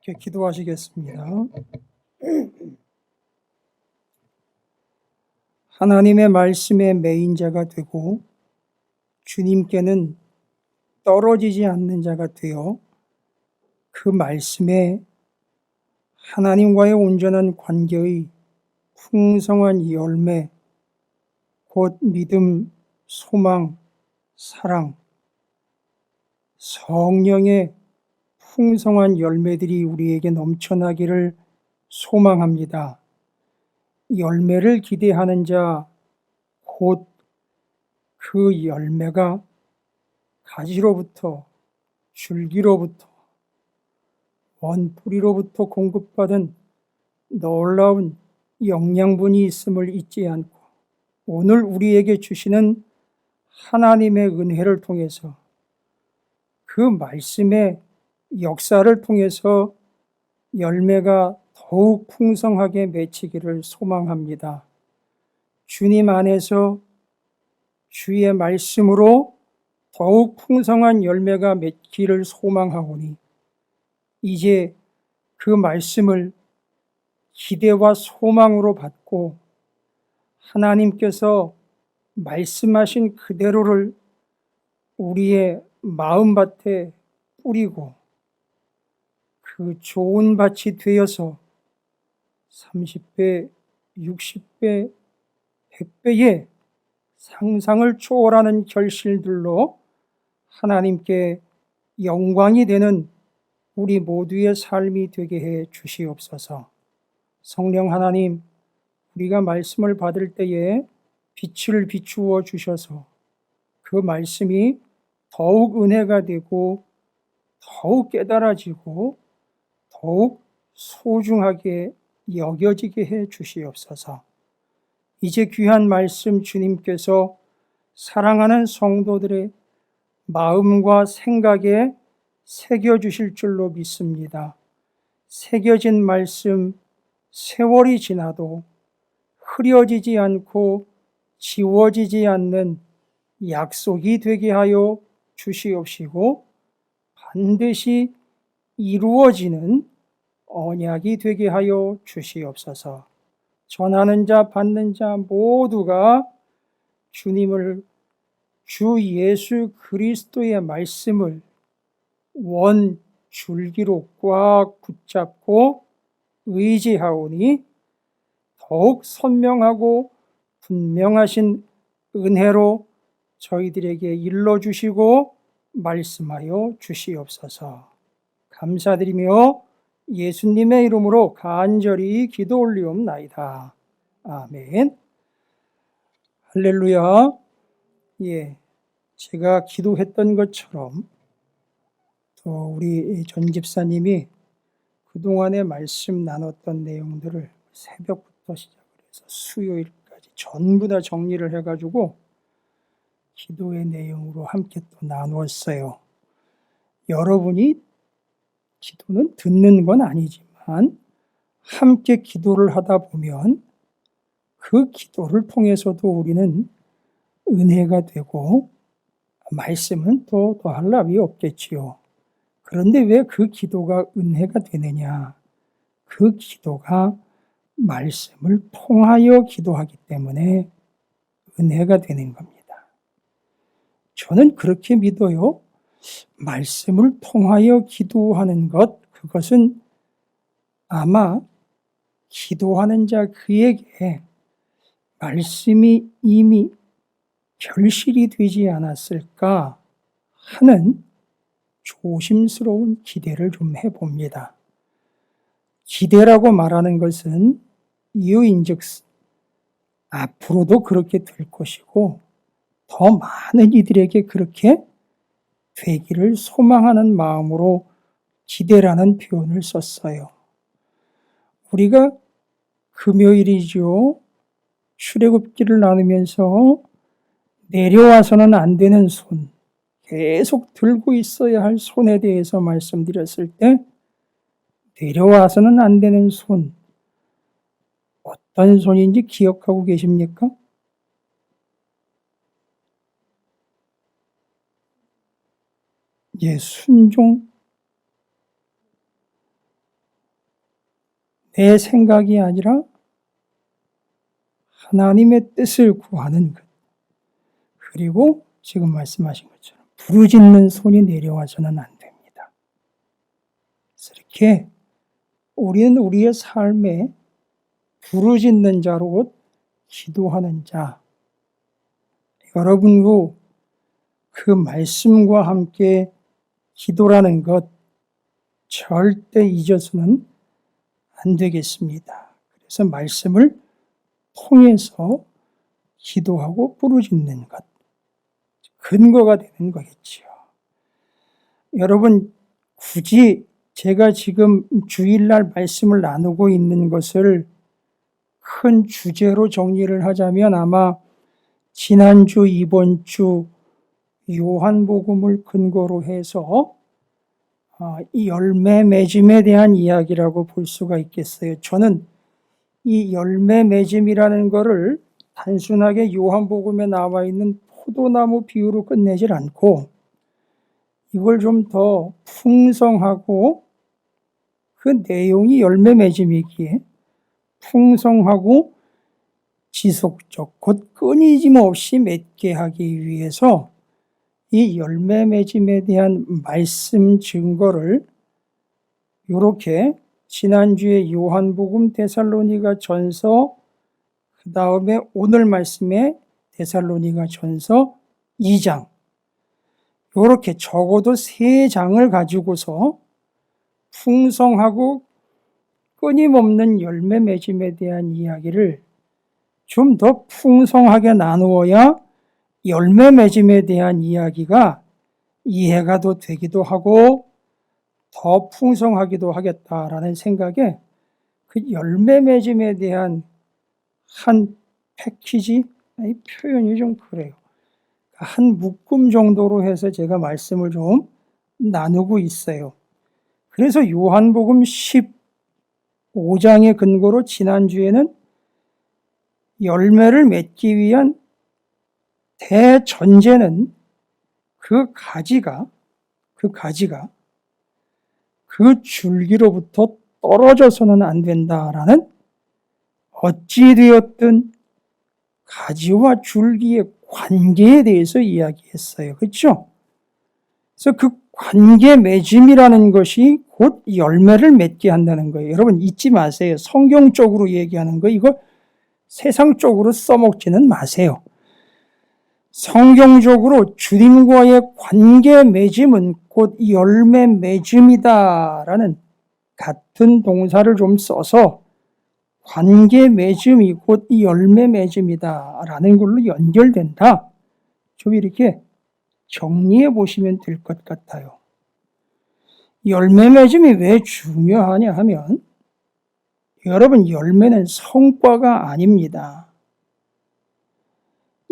함께 기도하시겠습니다. 하나님의 말씀의 매인자가 되고 주님께는 떨어지지 않는 자가 되어 그 말씀에 하나님과의 온전한 관계의 풍성한 열매, 곧 믿음, 소망, 사랑, 성령의 풍성한 열매들이 우리에게 넘쳐나기를 소망합니다. 열매를 기대하는 자, 곧 그 열매가 가지로부터, 줄기로부터, 원뿌리로부터 공급받은 놀라운 영양분이 있음을 잊지 않고 오늘 우리에게 주시는 하나님의 은혜를 통해서 그 말씀의 역사를 통해서 열매가 더욱 풍성하게 맺히기를 소망합니다. 주님 안에서 주의 말씀으로 더욱 풍성한 열매가 맺기를 소망하오니 이제 그 말씀을 기대와 소망으로 받고 하나님께서 말씀하신 그대로를 우리의 마음밭에 뿌리고 그 좋은 밭이 되어서 30배, 60배, 100배의 상상을 초월하는 결실들로 하나님께 영광이 되는 우리 모두의 삶이 되게 해 주시옵소서. 성령 하나님, 우리가 말씀을 받을 때에 빛을 비추어 주셔서 그 말씀이 더욱 은혜가 되고 더욱 깨달아지고 더욱 소중하게 여겨지게 해 주시옵소서. 이제 귀한 말씀 주님께서 사랑하는 성도들의 마음과 생각에 새겨주실 줄로 믿습니다. 새겨진 말씀, 세월이 지나도 흐려지지 않고 지워지지 않는 약속이 되게 하여 주시옵시고 반드시 이루어지는 언약이 되게 하여 주시옵소서. 전하는 자, 받는 자 모두가 주님을, 주 예수 그리스도의 말씀을 원 줄기로 꽉 붙잡고 의지하오니 더욱 선명하고 분명하신 은혜로 저희들에게 일러주시고 말씀하여 주시옵소서. 감사드리며 예수님의 이름으로 간절히 기도 올리옵나이다. 아멘. 할렐루야. 제가 기도했던 것처럼 또 우리 전 집사님이 그동안에 말씀 나눴던 내용들을 새벽부터 시작을 해서 수요일까지 전부 다 정리를 해가지고 기도의 내용으로 함께 또 나누었어요. 여러분이 기도는 듣는 건 아니지만 함께 기도를 하다 보면 그 기도를 통해서도 우리는 은혜가 되고 말씀은 또 더할 나위 없겠지요. 그런데 왜 그 기도가 은혜가 되느냐? 그 기도가 말씀을 통하여 기도하기 때문에 은혜가 되는 겁니다. 저는 그렇게 믿어요. 말씀을 통하여 기도하는 것, 그것은 아마 기도하는 자 그에게 말씀이 이미 결실이 되지 않았을까 하는 조심스러운 기대를 좀 해봅니다. 기대라고 말하는 것은 이유인즉 앞으로도 그렇게 될 것이고 더 많은 이들에게 그렇게 되기를 소망하는 마음으로 기대라는 표현을 썼어요. 우리가 금요일이죠. 출애굽기를 나누면서 내려와서는 안 되는 손, 계속 들고 있어야 할 손에 대해서 말씀드렸을 때 내려와서는 안 되는 손, 어떤 손인지 기억하고 계십니까? 순종, 내 생각이 아니라 하나님의 뜻을 구하는 것. 그리고 지금 말씀하신 것처럼 부르짖는 손이 내려와서는 안 됩니다. 그래서 이렇게 우리는 우리의 삶에 부르짖는 자로 곧 기도하는 자. 여러분도 그 말씀과 함께 기도라는 것 절대 잊어서는 안 되겠습니다. 그래서 말씀을 통해서 기도하고 부르짖는 것. 근거가 되는 거겠지요. 여러분, 굳이 제가 지금 주일날 말씀을 나누고 있는 것을 큰 주제로 정리를 하자면 아마 지난주, 이번주 요한복음을 근거로 해서 이 열매 맺음에 대한 이야기라고 볼 수가 있겠어요. 저는 이 열매 맺음이라는 것을 단순하게 요한복음에 나와 있는 포도나무 비유로 끝내질 않고 이걸 좀 더 풍성하고 그 내용이 열매 맺음이기에 풍성하고 지속적, 곧 끊이짐없이 맺게 하기 위해서 이 열매 맺음에 대한 말씀 증거를 이렇게 지난주에 요한복음 데살로니가 전서, 그 다음에 오늘 말씀에 데살로니가 전서 2장, 이렇게 적어도 3장을 가지고서 풍성하고 끊임없는 열매 맺음에 대한 이야기를 좀 더 풍성하게 나누어야 열매 맺음에 대한 이야기가 이해가 더 되기도 하고 더 풍성하기도 하겠다라는 생각에 그 열매 맺음에 대한 한 패키지, 이 표현이 좀 그래요. 한 묶음 정도로 해서 제가 말씀을 좀 나누고 있어요. 그래서 요한복음 15장의 근거로 지난주에는 열매를 맺기 위한 대전제는 그 가지가 그 줄기로부터 떨어져서는 안 된다라는 어찌되었든 가지와 줄기의 관계에 대해서 이야기했어요. 그렇죠? 그래서 그 관계 맺음이라는 것이 곧 열매를 맺게 한다는 거예요. 여러분 잊지 마세요. 성경적으로 얘기하는 거 이거 세상적으로 써먹지는 마세요. 성경적으로 주님과의 관계 맺음은 곧 열매 맺음이다라는 같은 동사를 좀 써서 관계 맺음이 곧 열매 맺음이다라는 걸로 연결된다. 좀 이렇게 정리해 보시면 될 것 같아요. 열매 맺음이 왜 중요하냐 하면 여러분 열매는 성과가 아닙니다.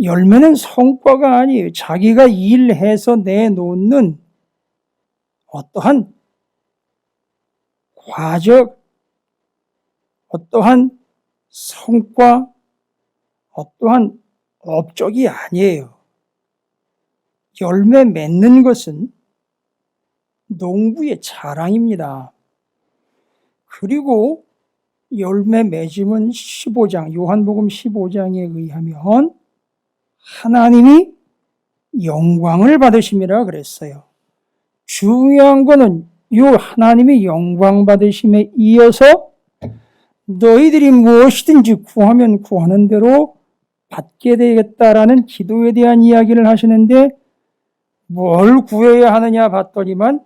열매는 성과가 아니에요. 자기가 일해서 내놓는 어떠한 과정, 어떠한 성과, 어떠한 업적이 아니에요. 열매 맺는 것은 농부의 자랑입니다. 그리고 열매 맺음은 15장, 요한복음 15장에 의하면 하나님이 영광을 받으심이라 그랬어요. 중요한 거는 이 하나님이 영광 받으심에 이어서 너희들이 무엇이든지 구하면 구하는 대로 받게 되겠다라는 기도에 대한 이야기를 하시는데 뭘 구해야 하느냐 봤더니만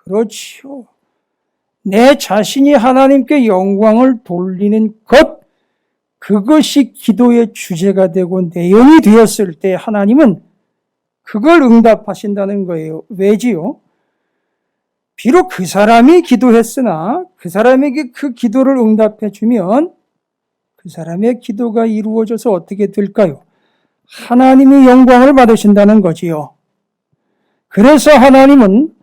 그렇지요. 내 자신이 하나님께 영광을 돌리는 것, 그것이 기도의 주제가 되고 내용이 되었을 때 하나님은 그걸 응답하신다는 거예요. 왜지요? 비록 그 사람이 기도했으나 그 사람에게 그 기도를 응답해 주면 그 사람의 기도가 이루어져서 어떻게 될까요? 하나님이 영광을 받으신다는 거지요. 그래서 하나님은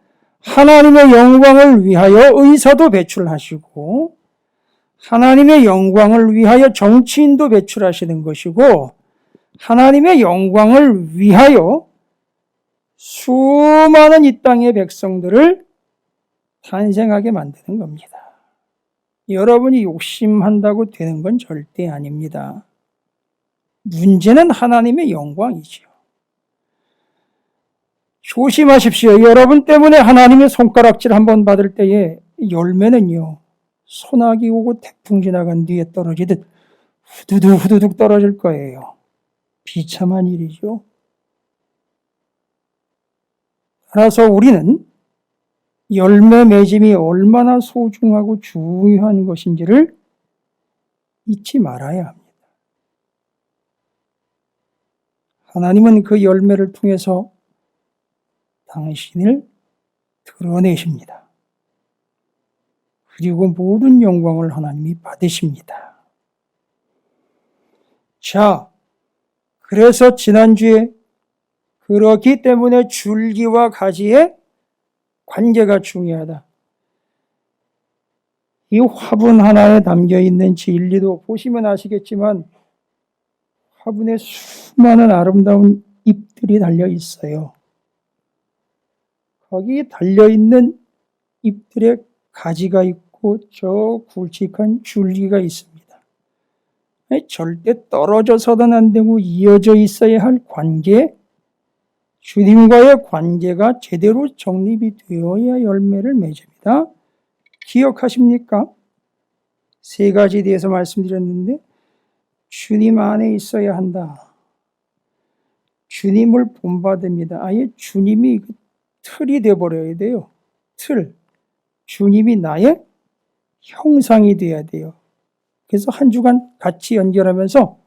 하나님의 영광을 위하여 의사도 배출하시고 하나님의 영광을 위하여 정치인도 배출하시는 것이고 하나님의 영광을 위하여 수많은 이 땅의 백성들을 탄생하게 만드는 겁니다. 여러분이 욕심한다고 되는 건 절대 아닙니다. 문제는 하나님의 영광이죠. 조심하십시오. 여러분 때문에 하나님의 손가락질 한번 받을 때에 열매는요, 소나기 오고 태풍 지나간 뒤에 떨어지듯 후두둑 후두둑 떨어질 거예요. 비참한 일이죠. 따라서 우리는 열매 맺음이 얼마나 소중하고 중요한 것인지를 잊지 말아야 합니다. 하나님은 그 열매를 통해서 당신을 드러내십니다. 그리고 모든 영광을 하나님이 받으십니다. 자, 그래서 지난주에 그렇기 때문에 줄기와 가지의 관계가 중요하다. 이 화분 하나에 담겨있는 진리도 보시면 아시겠지만 화분에 수많은 아름다운 잎들이 달려 있어요. 거기 달려있는 잎들에 가지가 있고 저 굵직한 줄기가 있습니다. 절대 떨어져서는 안 되고 이어져 있어야 할 관계, 주님과의 관계가 제대로 정립이 되어야 열매를 맺습니다. 기억하십니까? 세 가지에 대해서 말씀드렸는데 주님 안에 있어야 한다. 주님을 본받습니다. 아예 주님이 틀이 되어버려야 돼요. 틀. 주님이 나의 형상이 돼야 돼요. 그래서 한 주간 같이 연결하면서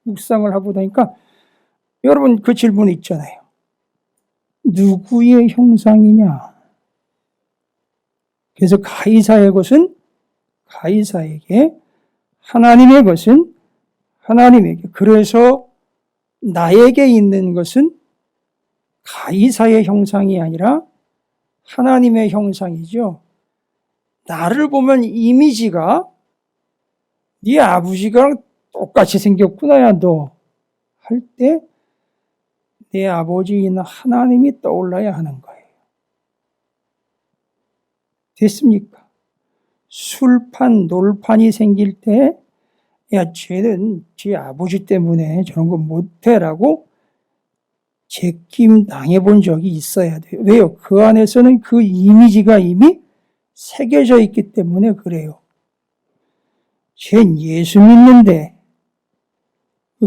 묵상을 하고 나니까 여러분 그 질문 있잖아요. 누구의 형상이냐? 그래서 가이사의 것은 가이사에게, 하나님의 것은 하나님에게. 그래서 나에게 있는 것은 가이사의 형상이 아니라 하나님의 형상이죠. 나를 보면 이미지가 네 아버지랑 똑같이 생겼구나, 야, 너. 할 때 내 아버지인 하나님이 떠올라야 하는 거예요. 됐습니까? 술판, 놀판이 생길 때, 야, 쟤는 지 아버지 때문에 저런 거 못해라고 제낌 당해본 적이 있어야 돼요. 왜요? 그 안에서는 그 이미지가 이미 새겨져 있기 때문에 그래요. 쟤는 예수 믿는데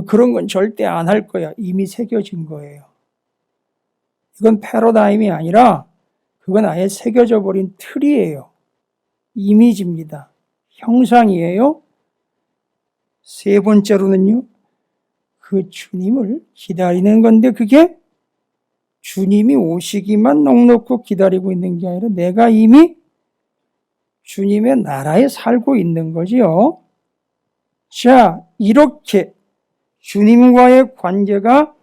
그런 건 절대 안 할 거야. 이미 새겨진 거예요. 이건 패러다임이 아니라 그건 아예 새겨져 버린 틀이에요. 이미지입니다. 형상이에요. 세 번째로는요, 그 주님을 기다리는 건데 그게 주님이 오시기만 넉넉히 기다리고 있는 게 아니라 내가 이미 주님의 나라에 살고 있는 거지요. 자, 이렇게 주님과의 관계가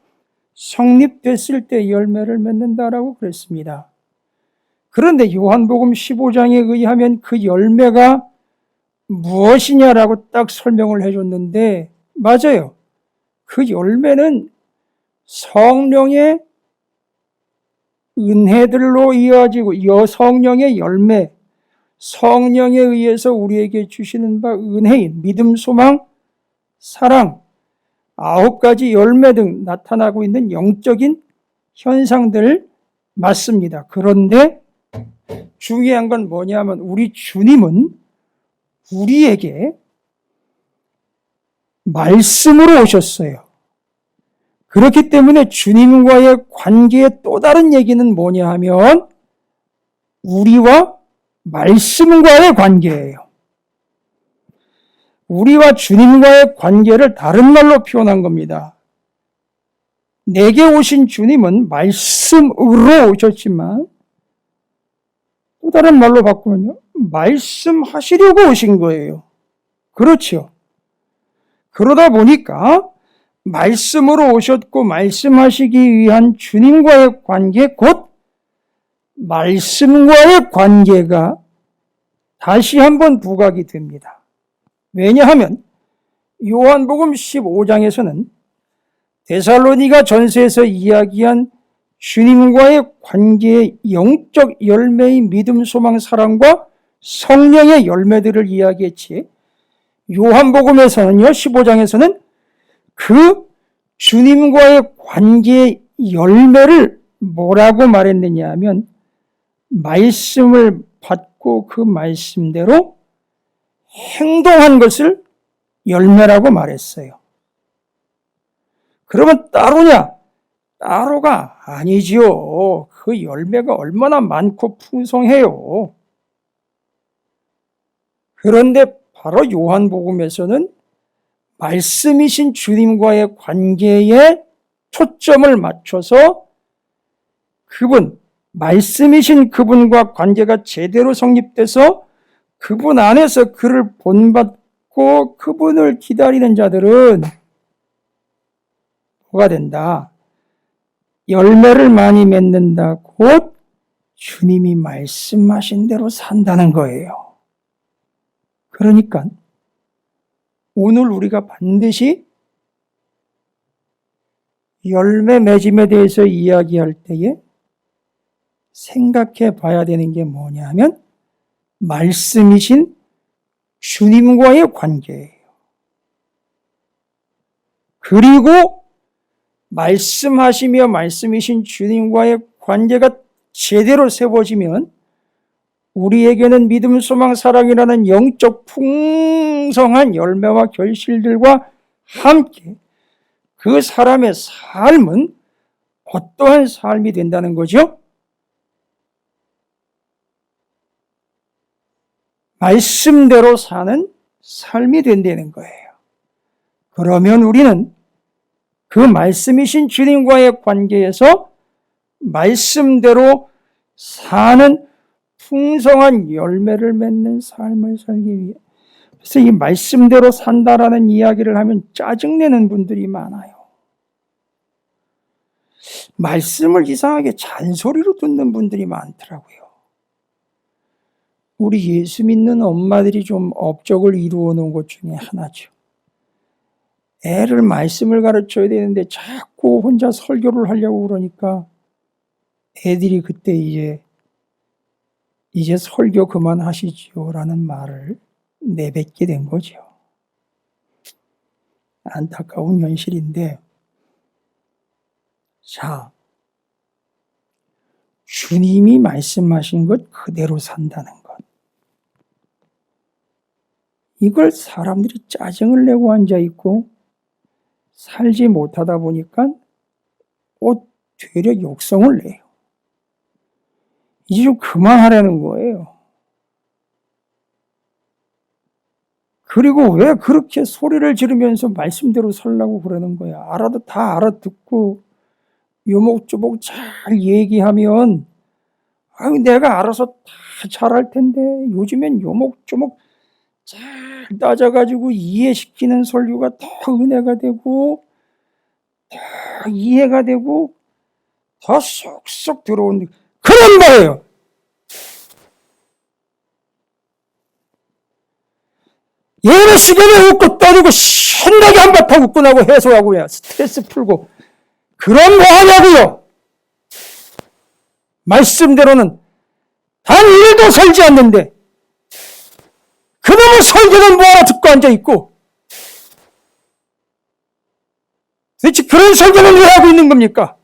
성립됐을 때 열매를 맺는다라고 그랬습니다. 그런데 요한복음 15장에 의하면 그 열매가 무엇이냐라고 딱 설명을 해줬는데, 맞아요. 그 열매는 성령의 은혜들로 이어지고 성령의 열매, 성령에 의해서 우리에게 주시는 바 은혜인 믿음, 소망, 사랑, 9가지 열매 등 나타나고 있는 영적인 현상들 맞습니다. 그런데 중요한 건 뭐냐면 우리 주님은 우리에게 말씀으로 오셨어요. 그렇기 때문에 주님과의 관계의 또 다른 얘기는 뭐냐 하면 우리와 말씀과의 관계예요. 우리와 주님과의 관계를 다른 말로 표현한 겁니다. 내게 오신 주님은 말씀으로 오셨지만 또 다른 말로 바꾸면요, 말씀하시려고 오신 거예요. 그렇죠. 그러다 보니까 말씀으로 오셨고 말씀하시기 위한 주님과의 관계, 곧 말씀과의 관계가 다시 한번 부각이 됩니다. 왜냐하면 요한복음 15장에서는 데살로니가 전서에서 이야기한 주님과의 관계의 영적 열매인 믿음, 소망, 사랑과 성령의 열매들을 이야기했지. 요한복음에서는요, 15장에서는 그 주님과의 관계의 열매를 뭐라고 말했느냐 하면 말씀을 받고 그 말씀대로 행동한 것을 열매라고 말했어요. 그러면 따로냐? 따로가 아니지요. 그 열매가 얼마나 많고 풍성해요. 그런데 바로 요한복음에서는 말씀이신 주님과의 관계에 초점을 맞춰서 말씀이신 그분과 관계가 제대로 성립돼서 그분 안에서 그를 본받고 그분을 기다리는 자들은 뭐가 된다? 열매를 많이 맺는다. 곧 주님이 말씀하신 대로 산다는 거예요. 그러니까 오늘 우리가 반드시 열매 맺음에 대해서 이야기할 때에 생각해 봐야 되는 게 뭐냐면 말씀이신 주님과의 관계예요. 그리고 말씀하시며 말씀이신 주님과의 관계가 제대로 세워지면 우리에게는 믿음, 소망, 사랑이라는 영적 풍성한 열매와 결실들과 함께 그 사람의 삶은 어떠한 삶이 된다는 거죠? 말씀대로 사는 삶이 된다는 거예요. 그러면 우리는 그 말씀이신 주님과의 관계에서 말씀대로 사는 풍성한 열매를 맺는 삶을 살기 위해, 그래서 이 말씀대로 산다라는 이야기를 하면 짜증내는 분들이 많아요. 말씀을 이상하게 잔소리로 듣는 분들이 많더라고요. 우리 예수 믿는 엄마들이 좀 업적을 이루어 놓은 것 중에 하나죠. 애를 말씀을 가르쳐야 되는데 자꾸 혼자 설교를 하려고 그러니까 애들이 그때 이제 설교 그만하시지요 라는 말을 내뱉게 된 거죠. 안타까운 현실인데, 자, 주님이 말씀하신 것 그대로 산다는 것. 이걸 사람들이 짜증을 내고 앉아있고 살지 못하다 보니까 되려 욕성을 내요. 이제 좀 그만하라는 거예요. 그리고 왜 그렇게 소리를 지르면서 말씀대로 살라고 그러는 거야. 다 알아듣고 요목조목 잘 얘기하면 내가 알아서 다 잘할 텐데 요즘엔 요목조목 잘 따져가지고 이해시키는 설교가 더 은혜가 되고 더 이해가 되고 더 쏙쏙 들어오는 그런 거예요. 예배 시간에 웃고 떠들고 신나게 한바탕 웃고 나고 해소하고 스트레스 풀고 그럼 뭐 하냐고요. 말씀대로는 단 1도 살지 않는데 그놈의 설교는 뭐하러 듣고 앉아있고 도대체 그런 설교는 왜 하고 있는 겁니까?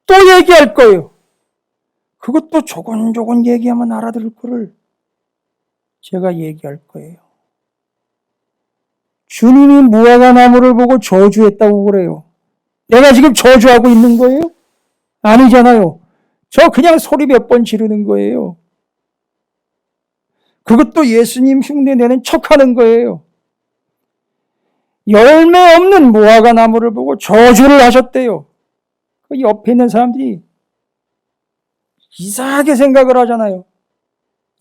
또 얘기할 거예요. 그것도 조곤조곤 얘기하면 알아들을 거를 제가 얘기할 거예요. 주님이 무화과 나무를 보고 저주했다고 그래요. 내가 지금 저주하고 있는 거예요? 아니잖아요. 저 그냥 소리 몇 번 지르는 거예요. 그것도 예수님 흉내내는 척하는 거예요. 열매 없는 무화과 나무를 보고 저주를 하셨대요. 그 옆에 있는 사람들이 이상하게 생각을 하잖아요.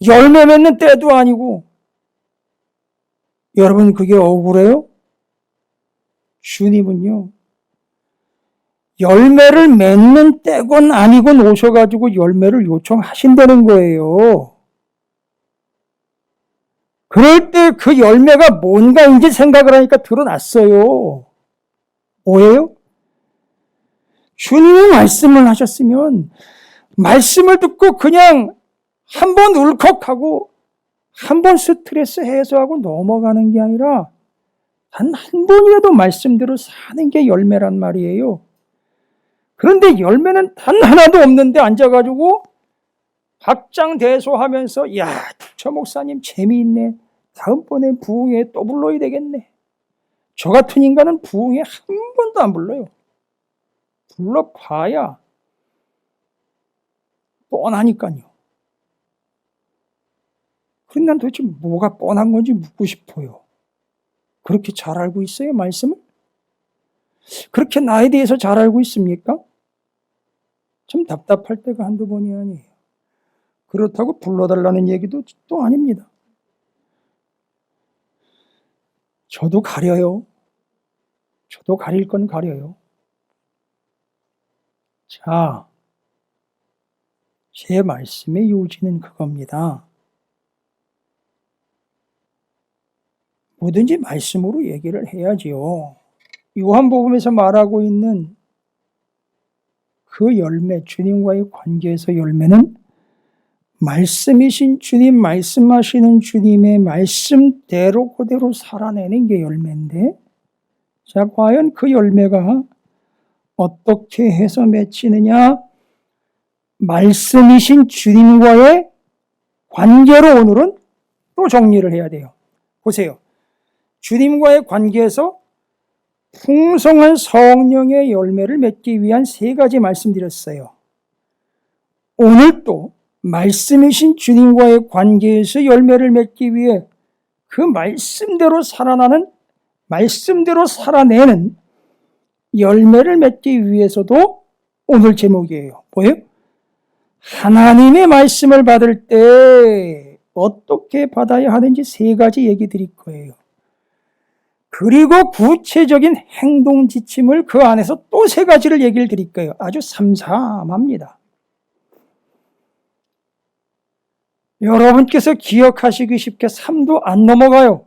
열매 맺는 때도 아니고. 여러분 그게 억울해요? 주님은요. 열매를 맺는 때건 아니건 오셔가지고 열매를 요청하신다는 거예요. 그럴 때 그 열매가 뭔가 이제 생각을 하니까 드러났어요. 뭐예요? 주님이 말씀을 하셨으면 말씀을 듣고 그냥 한 번 울컥하고 한 번 스트레스 해소하고 넘어가는 게 아니라 단 한 번이라도 말씀대로 사는 게 열매란 말이에요. 그런데 열매는 단 하나도 없는데 앉아가지고 박장대소하면서 야, 저 목사님 재미있네. 다음번에 부흥회 또 불러야 되겠네. 저 같은 인간은 부흥회 한 번도 안 불러요. 불러봐야 뻔하니까요. 그럼 난 도대체 뭐가 뻔한 건지 묻고 싶어요. 그렇게 잘 알고 있어요, 말씀을? 그렇게 나에 대해서 잘 알고 있습니까? 참 답답할 때가 한두 번이 아니에요. 그렇다고 불러달라는 얘기도 또 아닙니다. 저도 가려요. 저도 가릴 건 가려요. 자, 제 말씀의 요지는 그겁니다. 뭐든지 말씀으로 얘기를 해야지요. 요한복음에서 말하고 있는 그 열매, 주님과의 관계에서 열매는 말씀이신 주님, 말씀하시는 주님의 말씀대로 그대로 살아내는 게 열매인데, 자, 과연 그 열매가 어떻게 해서 맺히느냐? 말씀이신 주님과의 관계로 오늘은 또 정리를 해야 돼요. 보세요. 주님과의 관계에서 풍성한 성령의 열매를 맺기 위한 세 가지 말씀드렸어요. 오늘 또 말씀이신 주님과의 관계에서 열매를 맺기 위해 그 말씀대로 살아내는 열매를 맺기 위해서도 오늘 제목이에요. 뭐예요? 하나님의 말씀을 받을 때 어떻게 받아야 하는지 세 가지 얘기 드릴 거예요. 그리고 구체적인 행동 지침을 그 안에서 또 세 가지를 얘기를 드릴 거예요. 아주 삼삼합니다. 여러분께서 기억하시기 쉽게 3도 안 넘어가요.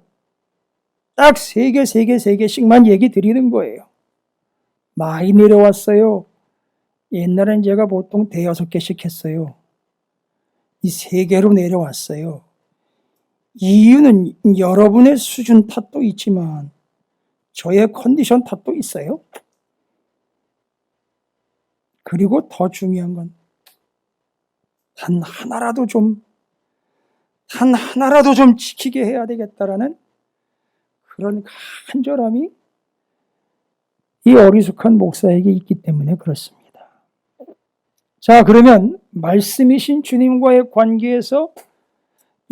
딱 3개씩만 얘기 드리는 거예요. 많이 내려왔어요. 옛날엔 제가 보통 5개씩 했어요. 이 3개로 내려왔어요. 이유는 여러분의 수준 탓도 있지만 저의 컨디션 탓도 있어요. 그리고 더 중요한 건 단 하나라도 좀 지키게 해야 되겠다라는 그런 간절함이 이 어리숙한 목사에게 있기 때문에 그렇습니다. 자, 그러면 말씀이신 주님과의 관계에서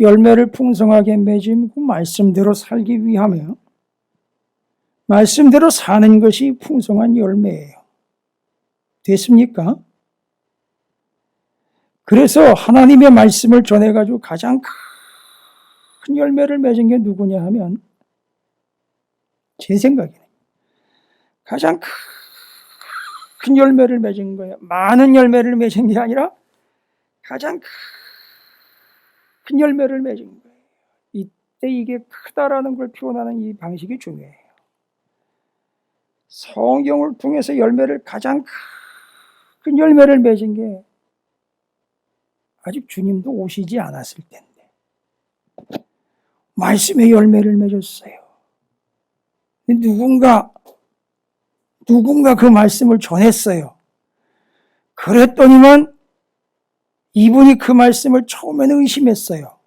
열매를 풍성하게 맺고 말씀대로 살기 위하며 말씀대로 사는 것이 풍성한 열매예요. 됐습니까? 그래서 하나님의 말씀을 전해가지고 가장 큰 열매를 맺은 게 누구냐 하면 제 생각에는 가장 큰 열매를 맺은 거예요. 많은 열매를 맺은 게 아니라 가장 큰 열매를 맺은 거예요. 이때 이게 크다라는 걸 표현하는 이 방식이 중요해요. 성경을 통해서 가장 큰 열매를 맺은 게 아직 주님도 오시지 않았을 텐데 말씀의 열매를 맺었어요. 누군가 그 말씀을 전했어요. 그랬더니만 이분이 그 말씀을 처음에는 의심했어요.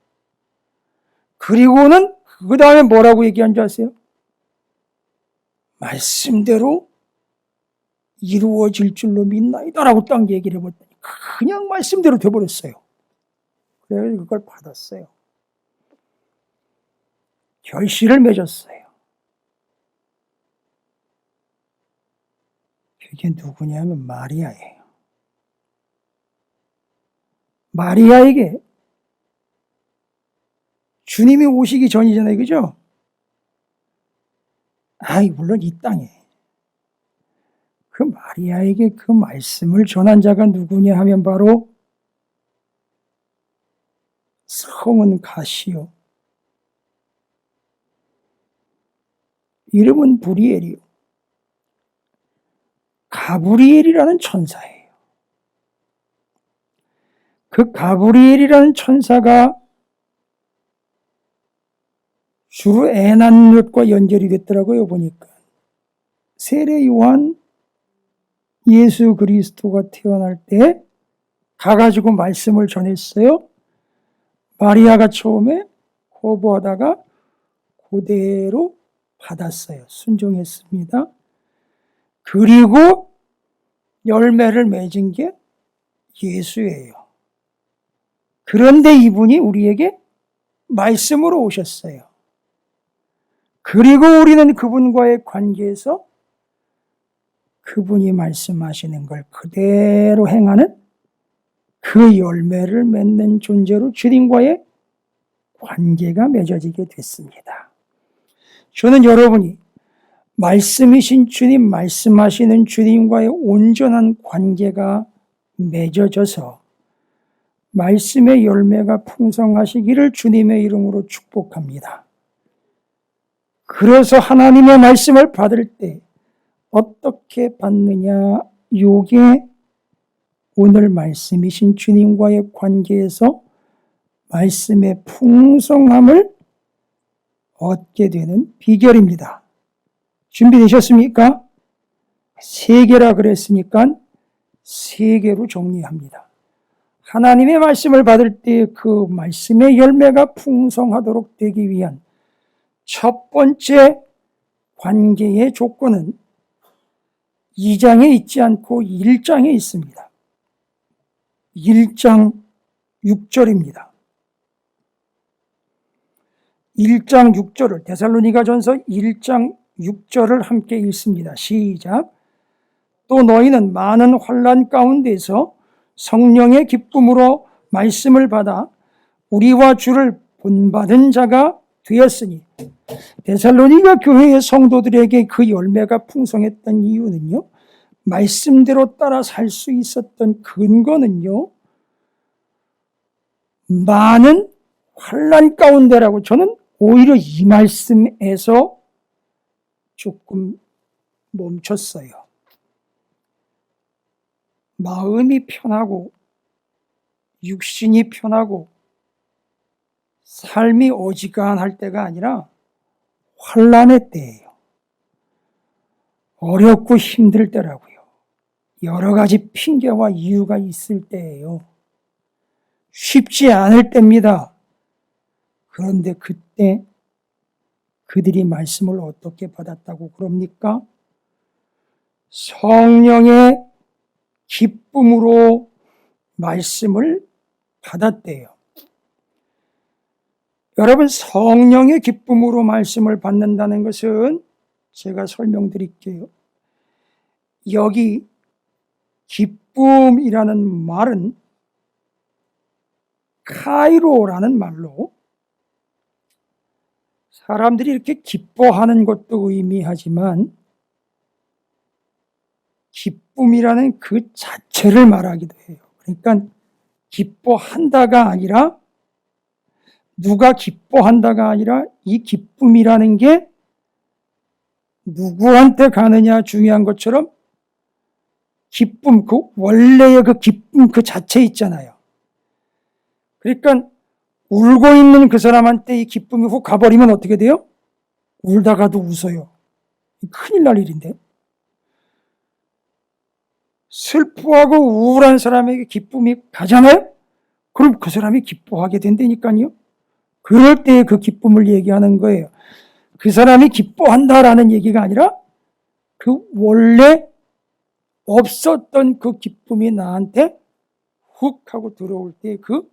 그리고는 그 다음에 뭐라고 얘기한 줄 아세요? 말씀대로 이루어질 줄로 믿나이다라고 딱 얘기를 해봤더니 그냥 말씀대로 돼버렸어요. 그래서 그걸 받았어요. 결실을 맺었어요. 그게 누구냐면 마리아예요. 마리아에게 주님이 오시기 전이잖아요. 그죠? 물론 이 땅에 그 마리아에게 그 말씀을 전한 자가 누구냐 하면 바로 성은 가시오. 이름은 브리엘이요. 가브리엘이라는 천사예요. 그 가브리엘이라는 천사가 주로 애 낳는 것과 연결이 됐더라고요, 보니까. 세례 요한 예수 그리스도가 태어날 때 가가지고 말씀을 전했어요. 마리아가 처음에 거부하다가 그대로 받았어요. 순종했습니다. 그리고 열매를 맺은 게 예수예요. 그런데 이분이 우리에게 말씀으로 오셨어요. 그리고 우리는 그분과의 관계에서 그분이 말씀하시는 걸 그대로 행하는 그 열매를 맺는 존재로 주님과의 관계가 맺어지게 됐습니다. 저는 여러분이 말씀이신 주님, 말씀하시는 주님과의 온전한 관계가 맺어져서 말씀의 열매가 풍성하시기를 주님의 이름으로 축복합니다. 그래서 하나님의 말씀을 받을 때 어떻게 받느냐, 요게 오늘 말씀이신 주님과의 관계에서 말씀의 풍성함을 얻게 되는 비결입니다. 준비되셨습니까? 3개라 그랬으니까 3개로 정리합니다. 하나님의 말씀을 받을 때 그 말씀의 열매가 풍성하도록 되기 위한 첫 번째 관계의 조건은 2장에 있지 않고 1장에 있습니다. 1장 6절입니다. 1장 6절을 데살로니가전서 1장 6절을 함께 읽습니다. 시작. 또 너희는 많은 환난 가운데서 성령의 기쁨으로 말씀을 받아 우리와 주를 본받은 자가 되었으니, 데살로니가 교회의 성도들에게 그 열매가 풍성했던 이유는요, 말씀대로 따라 살 수 있었던 근거는요, 많은 환난 가운데라고. 저는 오히려 이 말씀에서 조금 멈췄어요. 마음이 편하고 육신이 편하고 삶이 어지간할 때가 아니라 환난의 때예요. 어렵고 힘들 때라고요. 여러 가지 핑계와 이유가 있을 때예요. 쉽지 않을 때입니다. 그런데 그때 그들이 말씀을 어떻게 받았다고 그럽니까? 성령의 기쁨으로 말씀을 받았대요. 여러분, 성령의 기쁨으로 말씀을 받는다는 것은 제가 설명드릴게요. 여기 기쁨이라는 말은 카이로라는 말로 사람들이 이렇게 기뻐하는 것도 의미하지만 기쁨이라는 그 자체를 말하기도 해요. 그러니까 기뻐한다가 아니라, 누가 기뻐한다가 아니라 이 기쁨이라는 게 누구한테 가느냐 중요한 것처럼 기쁨, 그 원래의 그 기쁨 그 자체 있잖아요. 그러니까 울고 있는 그 사람한테 이 기쁨이 훅 가버리면 어떻게 돼요? 울다가도 웃어요. 큰일 날 일인데. 슬퍼하고 우울한 사람에게 기쁨이 가잖아요? 그럼 그 사람이 기뻐하게 된다니까요. 그럴 때 그 기쁨을 얘기하는 거예요. 그 사람이 기뻐한다라는 얘기가 아니라 그 원래 없었던 그 기쁨이 나한테 훅 하고 들어올 때 그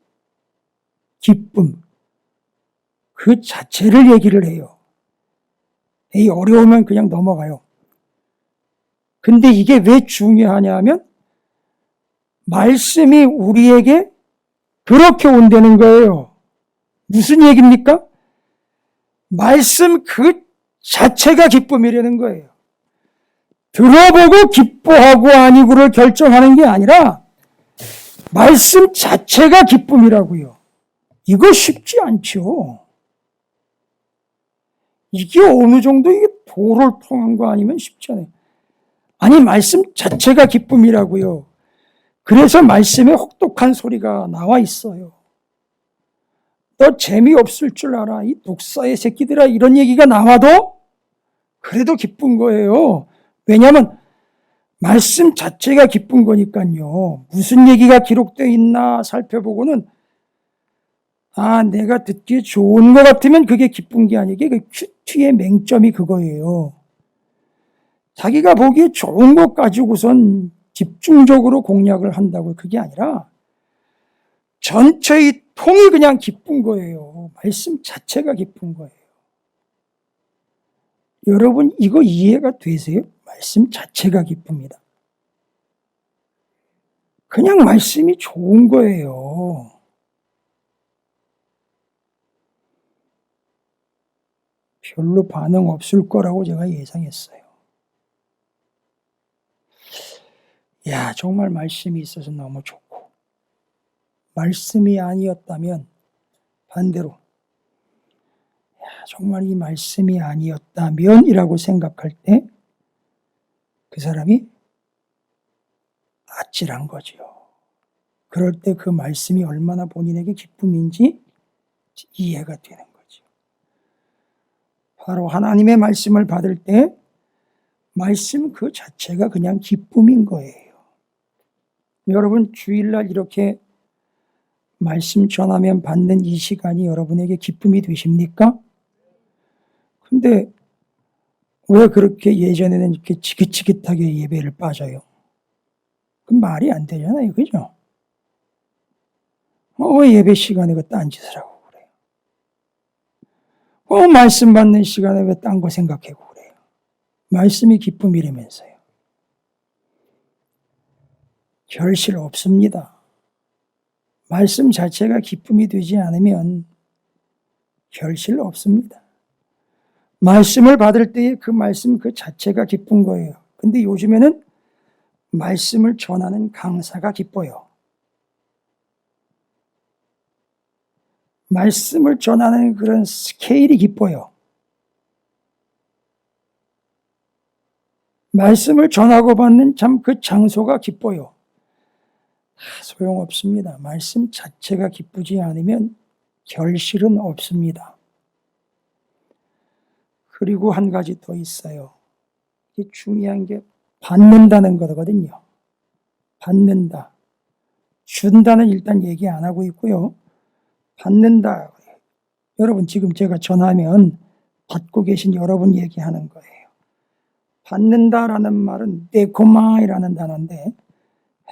기쁨, 그 자체를 얘기를 해요. 에이, 어려우면 그냥 넘어가요. 근데 이게 왜 중요하냐 하면 말씀이 우리에게 그렇게 온다는 거예요. 무슨 얘기입니까? 말씀 그 자체가 기쁨이라는 거예요. 들어보고 기뻐하고 아니고를 결정하는 게 아니라 말씀 자체가 기쁨이라고요. 이거 쉽지 않죠. 이게 어느 정도 이게 도를 통한 거 아니면 쉽지 않아요. 아니, 말씀 자체가 기쁨이라고요. 그래서 말씀에 혹독한 소리가 나와 있어요. 너 재미없을 줄 알아. 이 독사의 새끼들아. 이런 얘기가 나와도 그래도 기쁜 거예요. 왜냐하면 말씀 자체가 기쁜 거니까요. 무슨 얘기가 기록되어 있나 살펴보고는 내가 듣기에 좋은 것 같으면 그게 기쁜 게 아니게 그 큐티의 맹점이 그거예요. 자기가 보기에 좋은 것 가지고선 집중적으로 공략을 한다고 그게 아니라 전체의 통이 그냥 기쁜 거예요. 말씀 자체가 기쁜 거예요. 여러분 이거 이해가 되세요? 말씀 자체가 기쁩니다. 그냥 말씀이 좋은 거예요. 별로 반응 없을 거라고 제가 예상했어요. 정말 말씀이 있어서 너무 좋고, 말씀이 아니었다면 반대로 정말 이 말씀이 아니었다면 이라고 생각할 때 그 사람이 아찔한 거지요. 그럴 때 그 말씀이 얼마나 본인에게 기쁨인지 이해가 되는 거죠. 바로 하나님의 말씀을 받을 때 말씀 그 자체가 그냥 기쁨인 거예요. 여러분 주일날 이렇게 말씀 전하면 받는 이 시간이 여러분에게 기쁨이 되십니까? 근데 왜 그렇게 예전에는 이렇게 지긋지긋하게 예배를 빠져요? 그 말이 안 되잖아요. 그죠? 왜 예배 시간에 그 딴짓을 하고 그래요? 말씀 받는 시간에 왜 딴 거 생각하고 그래요? 말씀이 기쁨이라면서요. 결실 없습니다. 말씀 자체가 기쁨이 되지 않으면 결실 없습니다. 말씀을 받을 때에 그 말씀 그 자체가 기쁜 거예요. 근데 요즘에는 말씀을 전하는 강사가 기뻐요. 말씀을 전하는 그런 스케일이 기뻐요. 말씀을 전하고 받는 참 그 장소가 기뻐요. 소용없습니다. 말씀 자체가 기쁘지 않으면 결실은 없습니다. 그리고 한 가지 더 있어요. 이게 중요한 게 받는다는 거거든요. 받는다. 준다는 일단 얘기 안 하고 있고요. 받는다. 여러분 지금 제가 전하면 받고 계신 여러분 얘기하는 거예요. 받는다라는 말은 네코마이라는 단어인데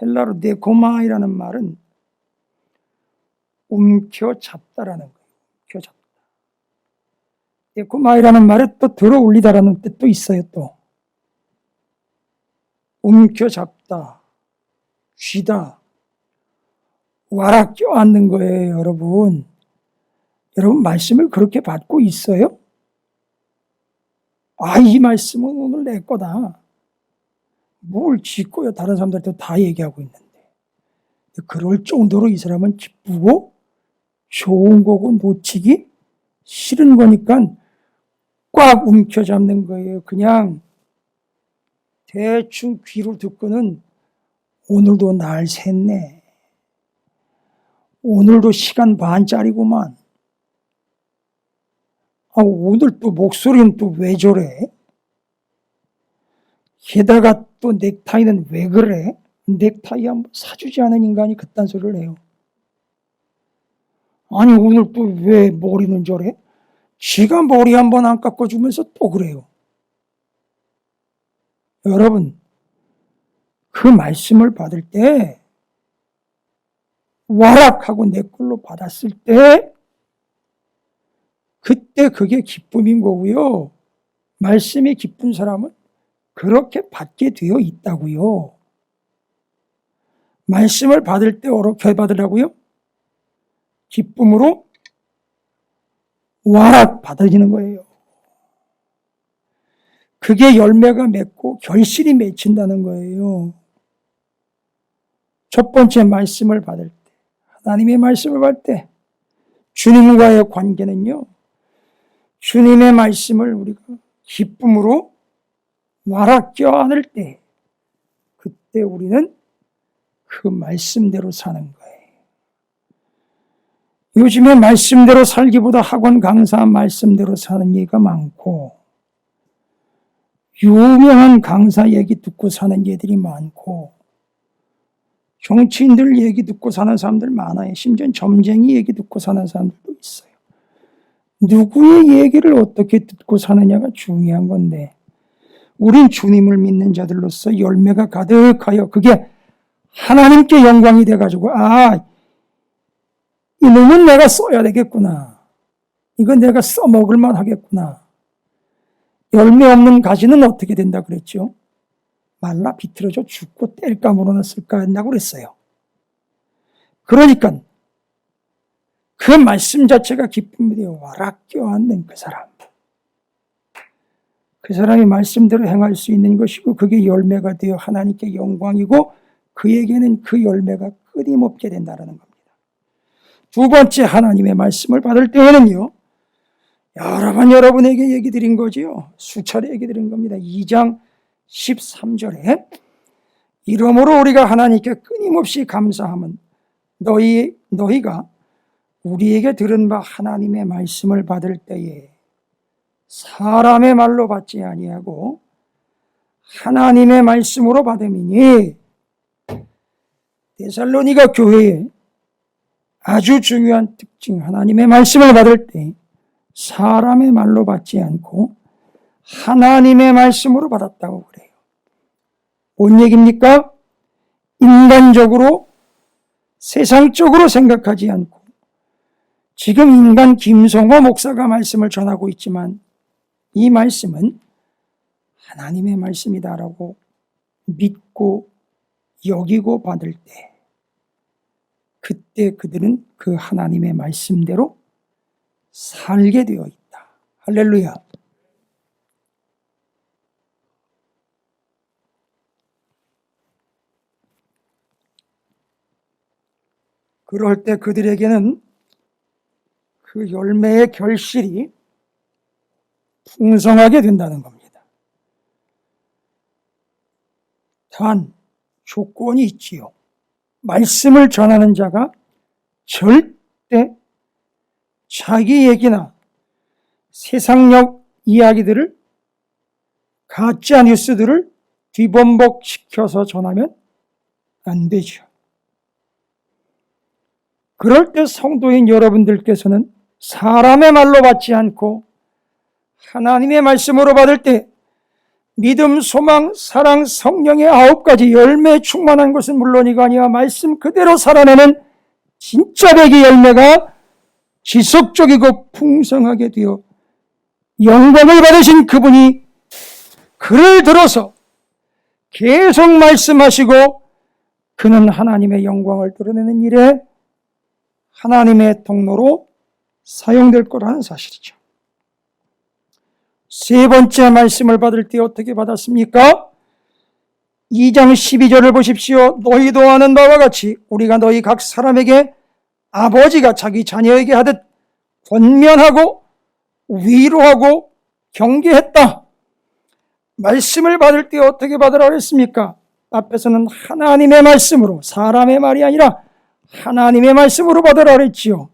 헬라로 네코마이라는 말은 움켜잡다라는 거예요. 움켜잡다. 네코마이라는 말에 또 들어 올리다라는 뜻도 있어요. 또 움켜잡다, 쥐다, 와라 껴안는 거예요. 여러분 말씀을 그렇게 받고 있어요? 이 말씀은 오늘 내 거다. 뭘 짓고요. 다른 사람들한테 다 얘기하고 있는데. 그럴 정도로 이 사람은 기쁘고 좋은 거고 놓치기 싫은 거니까 꽉 움켜잡는 거예요. 그냥 대충 귀로 듣고는 오늘도 날 샜네. 오늘도 시간 반짜리구만. 오늘 또 목소리는 또 왜 저래? 게다가 또 넥타이는 왜 그래? 넥타이 한번 사주지 않은 인간이 그딴 소리를 해요. 아니 오늘 또 왜 머리는 저래? 지가 머리 한번 안 깎아주면서 또 그래요. 여러분 그 말씀을 받을 때 와락하고 내 걸로 받았을 때 그때 그게 기쁨인 거고요. 말씀이 기쁜 사람은 그렇게 받게 되어 있다고요. 말씀을 받을 때 어떻게 받으라고요? 기쁨으로 와락 받아지는 거예요. 그게 열매가 맺고 결실이 맺힌다는 거예요. 첫 번째 말씀을 받을 때, 하나님의 말씀을 받을 때 주님과의 관계는요. 주님의 말씀을 우리가 기쁨으로 와락 껴안을 때 그때 우리는 그 말씀대로 사는 거예요. 요즘에 말씀대로 살기보다 학원 강사 말씀대로 사는 얘기가 많고, 유명한 강사 얘기 듣고 사는 얘들이 많고, 정치인들 얘기 듣고 사는 사람들 많아요. 심지어 점쟁이 얘기 듣고 사는 사람들도 있어요. 누구의 얘기를 어떻게 듣고 사느냐가 중요한 건데, 우린 주님을 믿는 자들로서 열매가 가득하여 그게 하나님께 영광이 돼가지고, 이놈은 내가 써야 되겠구나. 이건 내가 써먹을만 하겠구나. 열매 없는 가지는 어떻게 된다 그랬죠? 말라 비틀어져 죽고 뗄까 물어놨을까 한다고 그랬어요. 그러니까 그 말씀 자체가 기쁨이 되어 와락 껴앉는 그 사람. 그 사람이 말씀대로 행할 수 있는 것이고 그게 열매가 되어 하나님께 영광이고 그에게는 그 열매가 끊임없게 된다는 겁니다. 두 번째, 하나님의 말씀을 받을 때에는요, 여러 번 여러분에게 얘기 드린 거지요. 수차례 얘기 드린 겁니다. 2장 13절에 이러므로 우리가 하나님께 끊임없이 감사함은 너희가 우리에게 들은 바 하나님의 말씀을 받을 때에 사람의 말로 받지 아니하고 하나님의 말씀으로 받음이니, 데살로니가 교회의 아주 중요한 특징, 하나님의 말씀을 받을 때 사람의 말로 받지 않고 하나님의 말씀으로 받았다고 그래요. 뭔 얘기입니까? 인간적으로, 세상적으로 생각하지 않고, 지금 인간 김성호 목사가 말씀을 전하고 있지만 이 말씀은 하나님의 말씀이다라고 믿고 여기고 받을 때, 그때 그들은 그 하나님의 말씀대로 살게 되어 있다. 할렐루야. 그럴 때 그들에게는 그 열매의 결실이 풍성하게 된다는 겁니다. 단, 조건이 있지요. 말씀을 전하는 자가 절대 자기 얘기나 세상적 이야기들을, 가짜 뉴스들을 뒤범벅시켜서 전하면 안 되죠. 그럴 때 성도인 여러분들께서는 사람의 말로 받지 않고 하나님의 말씀으로 받을 때 믿음, 소망, 사랑, 성령의 9가지 열매에 충만한 것은 물론이가 아니라 말씀 그대로 살아내는 진짜 백의 열매가 지속적이고 풍성하게 되어 영광을 받으신 그분이 그를 들어서 계속 말씀하시고 그는 하나님의 영광을 드러내는 일에 하나님의 통로로 사용될 거라는 사실이죠. 세 번째, 말씀을 받을 때 어떻게 받았습니까? 2장 12절을 보십시오. 너희도 아는 바와 같이 우리가 너희 각 사람에게 아버지가 자기 자녀에게 하듯 권면하고 위로하고 경계했다. 말씀을 받을 때 어떻게 받으라 그랬습니까? 앞에서는 하나님의 말씀으로, 사람의 말이 아니라 하나님의 말씀으로 받으라 그랬지요.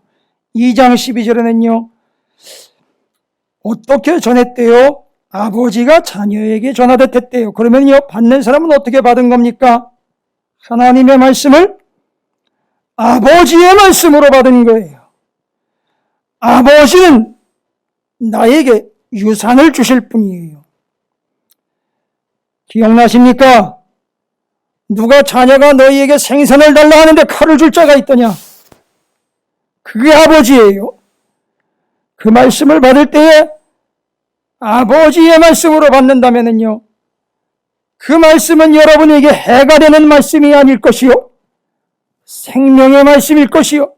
2장 12절에는요, 어떻게 전했대요? 아버지가 자녀에게 전하듯 했대요. 그러면요, 받는 사람은 어떻게 받은 겁니까? 하나님의 말씀을 아버지의 말씀으로 받은 거예요. 아버지는 나에게 유산을 주실 분이에요. 기억나십니까? 누가 자녀가 너희에게 생선을 달라 하는데 칼을 줄 자가 있더냐? 그게 아버지예요. 그 말씀을 받을 때에 아버지의 말씀으로 받는다면요, 그 말씀은 여러분에게 해가 되는 말씀이 아닐 것이요, 생명의 말씀일 것이요,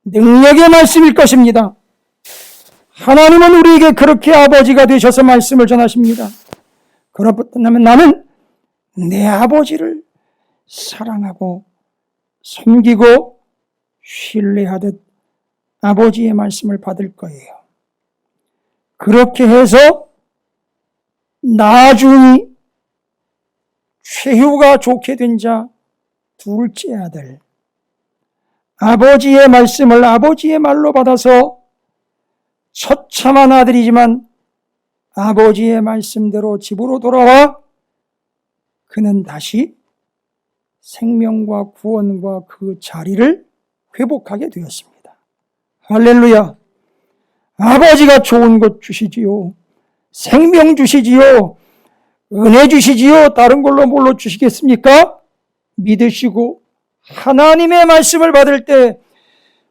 능력의 말씀일 것입니다. 하나님은 우리에게 그렇게 아버지가 되셔서 말씀을 전하십니다. 그렇다면 나는 내 아버지를 사랑하고 섬기고 신뢰하듯 아버지의 말씀을 받을 거예요. 그렇게 해서 나중에 최후가 좋게 된 자, 둘째 아들, 아버지의 말씀을 아버지의 말로 받아서 처참한 아들이지만 아버지의 말씀대로 집으로 돌아와 그는 다시 생명과 구원과 그 자리를 회복하게 되었습니다. 할렐루야! 아버지가 좋은 것 주시지요. 생명 주시지요. 은혜 주시지요. 다른 걸로 뭘로 주시겠습니까? 믿으시고 하나님의 말씀을 받을 때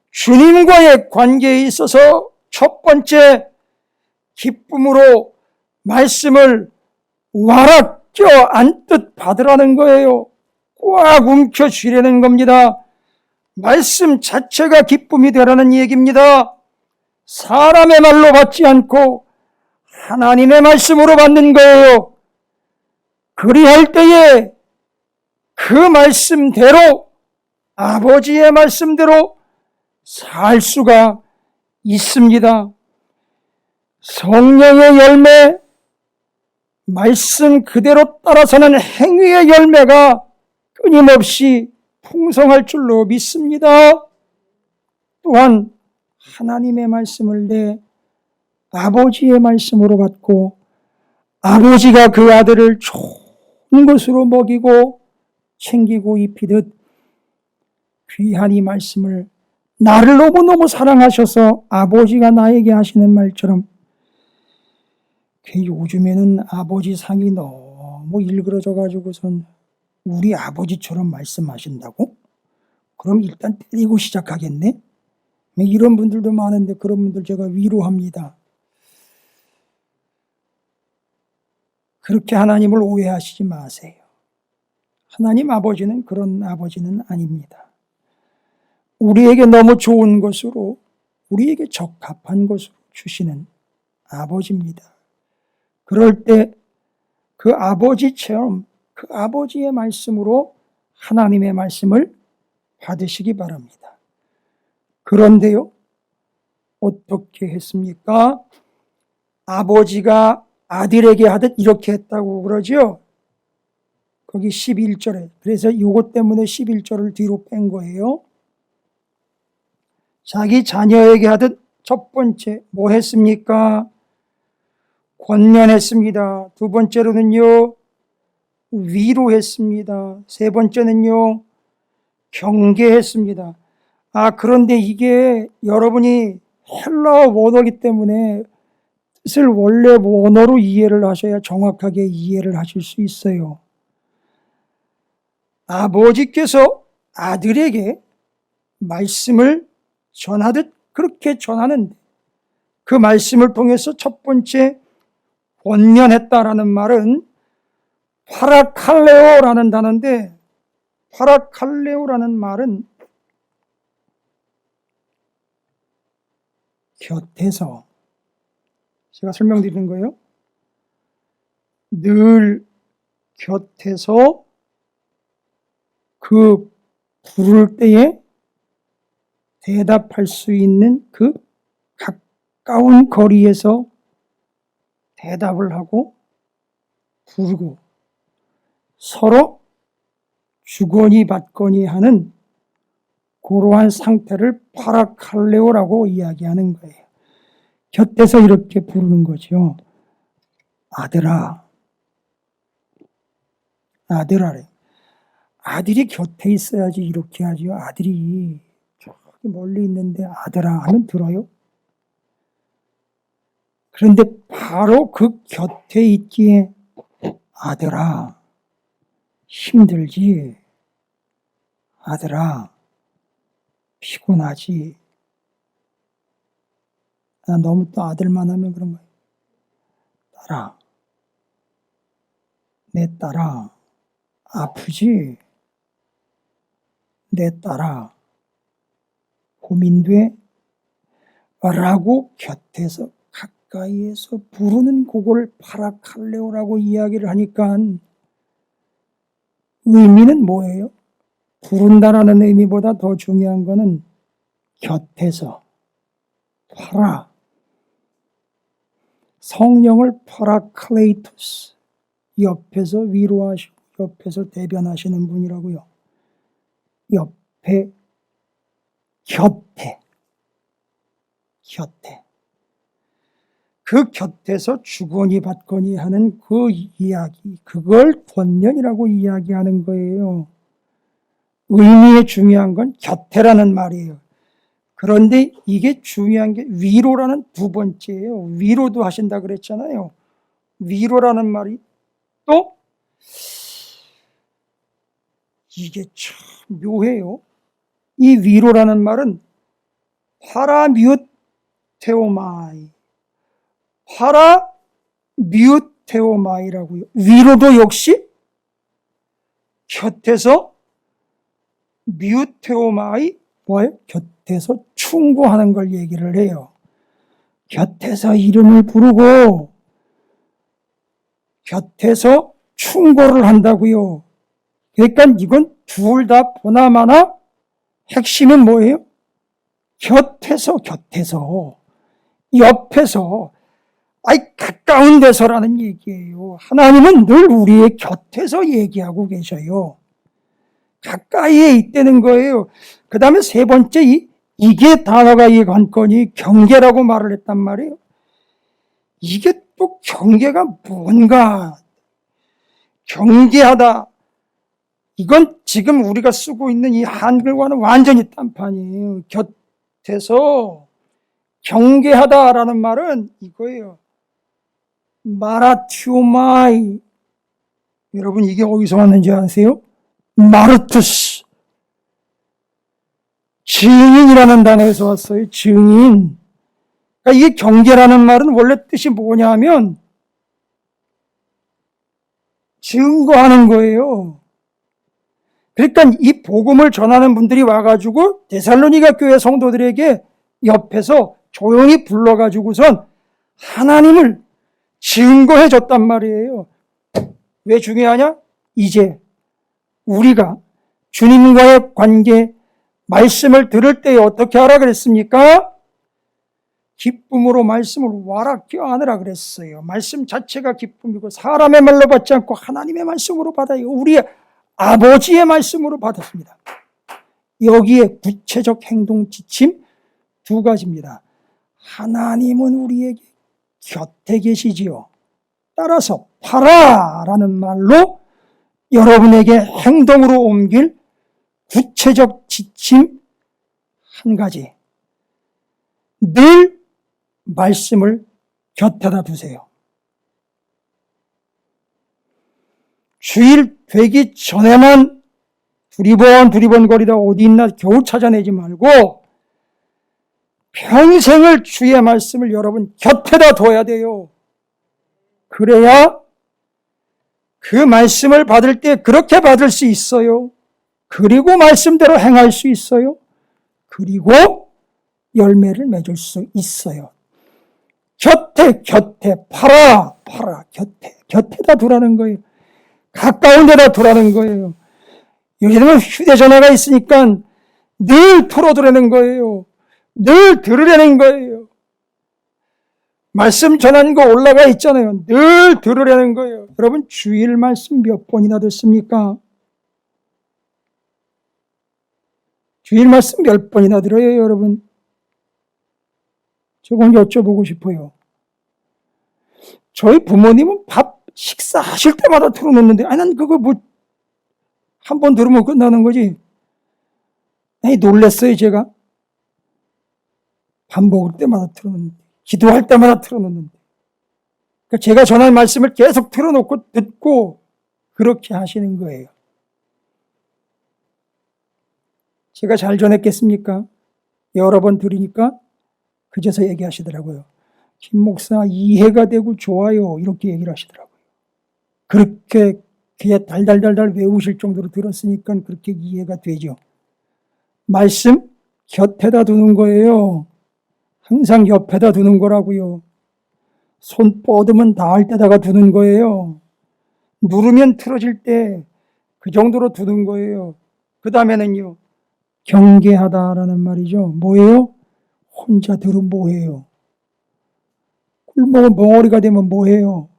주님과의 관계에 있어서 첫 번째 기쁨으로 말씀을 와라 껴안듯 받으라는 거예요. 꽉 움켜쥐려는 겁니다. 말씀 자체가 기쁨이 되라는 얘기입니다. 사람의 말로 받지 않고 하나님의 말씀으로 받는 거예요. 그리할 때에 그 말씀대로 아버지의 말씀대로 살 수가 있습니다. 성령의 열매, 말씀 그대로 따라서는 행위의 열매가 끊임없이 풍성할 줄로 믿습니다. 또한 하나님의 말씀을 내 아버지의 말씀으로 받고 아버지가 그 아들을 좋은 것으로 먹이고 챙기고 입히듯 귀한 이 말씀을 나를 너무너무 사랑하셔서 아버지가 나에게 하시는 말처럼 요즘에는 아버지 상이 너무 일그러져 가지고선 우리 아버지처럼 말씀하신다고? 그럼 일단 때리고 시작하겠네? 이런 분들도 많은데 그런 분들 제가 위로합니다. 그렇게 하나님을 오해하시지 마세요. 하나님 아버지는 그런 아버지는 아닙니다. 우리에게 너무 좋은 것으로 우리에게 적합한 것으로 주시는 아버지입니다. 그럴 때 그 아버지처럼 그 아버지의 말씀으로 하나님의 말씀을 받으시기 바랍니다. 그런데요, 어떻게 했습니까? 아버지가 아들에게 하듯 이렇게 했다고 그러죠? 거기 11절에. 그래서 이것 때문에 11절을 뒤로 뺀 거예요. 자기 자녀에게 하듯 첫 번째 뭐 했습니까? 권면했습니다. 두 번째로는요, 위로했습니다. 세 번째는요, 경계했습니다. 그런데 이게 여러분이 헬라어 원어이기 때문에 뜻을 원래 원어로 이해를 하셔야 정확하게 이해를 하실 수 있어요. 아버지께서 아들에게 말씀을 전하듯 그렇게 전하는데 그 말씀을 통해서 첫 번째 권면했다라는 말은 파라칼레오라는 단어인데 파라칼레오라는 말은 곁에서 제가 설명드리는 거예요. 늘 곁에서 그 부를 때에 대답할 수 있는 그 가까운 거리에서 대답을 하고 부르고 서로 주거니 받거니 하는 그러한 상태를 파라칼레오라고 이야기하는 거예요. 곁에서 이렇게 부르는 거죠. 아들아, 아들아래. 아들이 곁에 있어야지 이렇게 하죠. 아들이 저기 멀리 있는데 아들아 하면 들어요? 그런데 바로 그 곁에 있기에 아들아, 힘들지? 아들아, 피곤하지? 나 너무 또 아들만 하면 그런 거야. 딸아, 내 딸아, 아프지? 내 딸아, 고민돼? 라고 곁에서 가까이에서 부르는 그걸 파라칼레오라고 이야기를 하니까 의미는 뭐예요? 부른다라는 의미보다 더 중요한 거는 곁에서 파라, 성령을 파라클레이토스, 옆에서 위로하시고 옆에서 대변하시는 분이라고요. 옆에, 곁에. 그 곁에서 주거니 받거니 하는 그 이야기, 그걸 권면이라고 이야기하는 거예요. 의미에 중요한 건 곁에라는 말이에요. 그런데 이게 중요한 게 위로라는 두 번째예요. 위로도 하신다 그랬잖아요. 위로라는 말이 또 이게 참 묘해요. 이 위로라는 말은 파라미우테오마이라고요. 위로도 역시 곁에서 미우테오마이 뭐예요? 곁에서 충고하는 걸 얘기를 해요. 곁에서 이름을 부르고 곁에서 충고를 한다고요. 그러니까 이건 둘 다 보나마나 핵심은 뭐예요? 곁에서, 옆에서, 가까운 데서라는 얘기예요. 하나님은 늘 우리의 곁에서 얘기하고 계셔요. 가까이에 있다는 거예요. 그 다음에 세 번째, 이게 단어가 이 관건이 경계라고 말을 했단 말이에요. 이게 또 경계가 뭔가, 경계하다. 이건 지금 우리가 쓰고 있는 이 한글과는 완전히 딴판이에요. 곁에서 경계하다라는 말은 이거예요. 마라티오마이. 여러분 이게 어디서 왔는지 아세요? 마르투스. 증인이라는 단어에서 왔어요. 증인. 그러니까 이게 경계라는 말은 원래 뜻이 뭐냐면 증거하는 거예요. 그러니까 이 복음을 전하는 분들이 와가지고 데살로니가 교회 성도들에게 옆에서 조용히 불러가지고선 하나님을 증거해 줬단 말이에요. 왜 중요하냐? 이제 우리가 주님과의 관계, 말씀을 들을 때 어떻게 하라 그랬습니까? 기쁨으로 말씀을 와라 껴안으라 그랬어요. 말씀 자체가 기쁨이고 사람의 말로 받지 않고 하나님의 말씀으로 받아요. 우리의 아버지의 말씀으로 받았습니다. 여기에 구체적 행동 지침 두 가지입니다. 하나님은 우리에게 곁에 계시지요. 따라서 파라라는 말로 여러분에게 행동으로 옮길 구체적 지침 한 가지. 늘 말씀을 곁에다 두세요. 주일 되기 전에만 두리번 거리다 어디 있나 겨우 찾아내지 말고 평생을 주의 말씀을 여러분 곁에다 둬야 돼요. 그래야 그 말씀을 받을 때 그렇게 받을 수 있어요. 그리고 말씀대로 행할 수 있어요. 그리고 열매를 맺을 수 있어요. 곁에 파라 곁에다 두라는 거예요. 가까운 데다 두라는 거예요. 요즘은 휴대전화가 있으니까 늘 풀어두라는 거예요. 늘 들으라는 거예요. 말씀 전하는 거 올라가 있잖아요. 늘 들으라는 거예요. 여러분 주일 말씀 몇 번이나 듣습니까? 주일 말씀 몇 번이나 들어요, 여러분? 저건 여쭤보고 싶어요. 저희 부모님은 식사하실 때마다 틀어놓는데, 난 그거 한 번 들으면 끝나는 거지. 놀랬어요, 제가. 밥 먹을 때마다 틀어놓는데, 기도할 때마다 틀어놓는데. 그러니까 제가 전할 말씀을 계속 틀어놓고 듣고 그렇게 하시는 거예요. 제가 잘 전했겠습니까? 여러 번 들으니까 그제서 얘기하시더라고요. 김 목사 이해가 되고 좋아요. 이렇게 얘기를 하시더라고요. 그렇게 귀에 달달달달 외우실 정도로 들었으니까 그렇게 이해가 되죠. 말씀 곁에다 두는 거예요. 항상 옆에다 두는 거라고요. 손 뻗으면 닿을 때다가 두는 거예요. 누르면 틀어질 때 그 정도로 두는 거예요. 그 다음에는요. 경계하다라는 말이죠. 뭐예요? 혼자 들으면 뭐해요? 굶어 벙어리가 되면 뭐해요?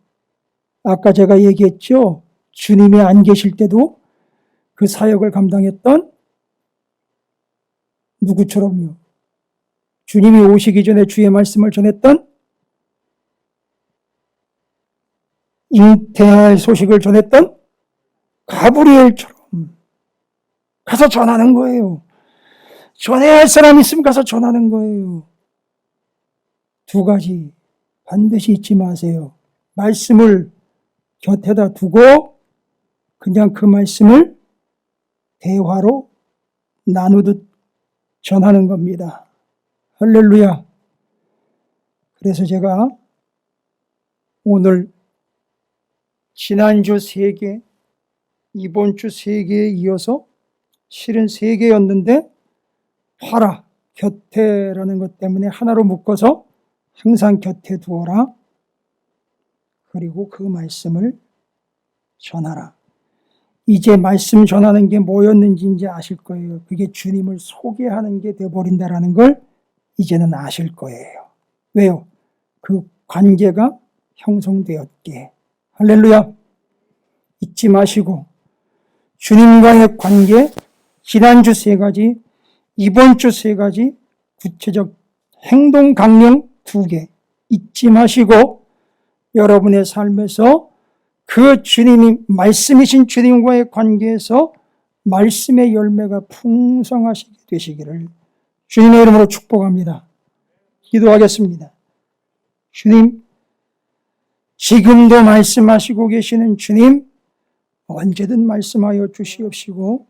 아까 제가 얘기했죠. 주님이 안 계실 때도 그 사역을 감당했던 누구처럼요? 주님이 오시기 전에 주의 말씀을 전했던, 잉태할 소식을 전했던 가브리엘처럼 가서 전하는 거예요. 전해야 할 사람이 있으면 가서 전하는 거예요. 두 가지 반드시 잊지 마세요. 말씀을 곁에다 두고 그냥 그 말씀을 대화로 나누듯 전하는 겁니다. 할렐루야. 그래서 제가 오늘 지난주 3개, 이번 주 3개에 이어서 실은 3개였는데 봐라, 곁에라는 것 때문에 하나로 묶어서 항상 곁에 두어라. 그리고 그 말씀을 전하라. 이제 말씀 전하는 게 뭐였는지 이제 아실 거예요. 그게 주님을 소개하는 게 되어버린다라는 걸 이제는 아실 거예요. 왜요? 그 관계가 형성되었기에. 할렐루야. 잊지 마시고 주님과의 관계, 지난주 3가지, 이번 주 3가지, 구체적 행동 강령 2개 잊지 마시고 여러분의 삶에서 그 주님이 말씀이신 주님과의 관계에서 말씀의 열매가 풍성하시게 되시기를 주님의 이름으로 축복합니다. 기도하겠습니다. 주님, 지금도 말씀하시고 계시는 주님, 언제든 말씀하여 주시옵시고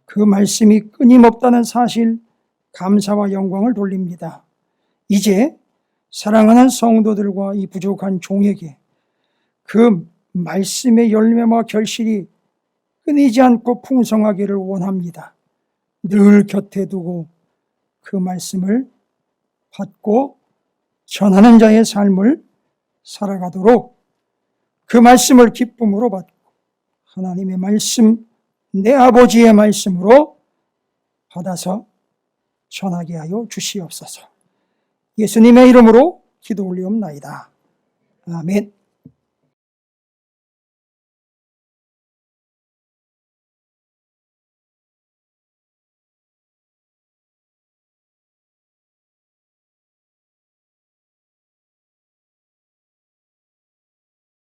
그 말씀이 끊임없다는 사실 감사와 영광을 돌립니다. 이제 사랑하는 성도들과 이 부족한 종에게 그 말씀의 열매와 결실이 끊이지 않고 풍성하기를 원합니다. 늘 곁에 두고 그 말씀을 받고 전하는 자의 삶을 살아가도록 그 말씀을 기쁨으로 받고 하나님의 말씀, 내 아버지의 말씀으로 받아서 전하게 하여 주시옵소서. 예수님의 이름으로 기도 올리옵나이다. 아멘.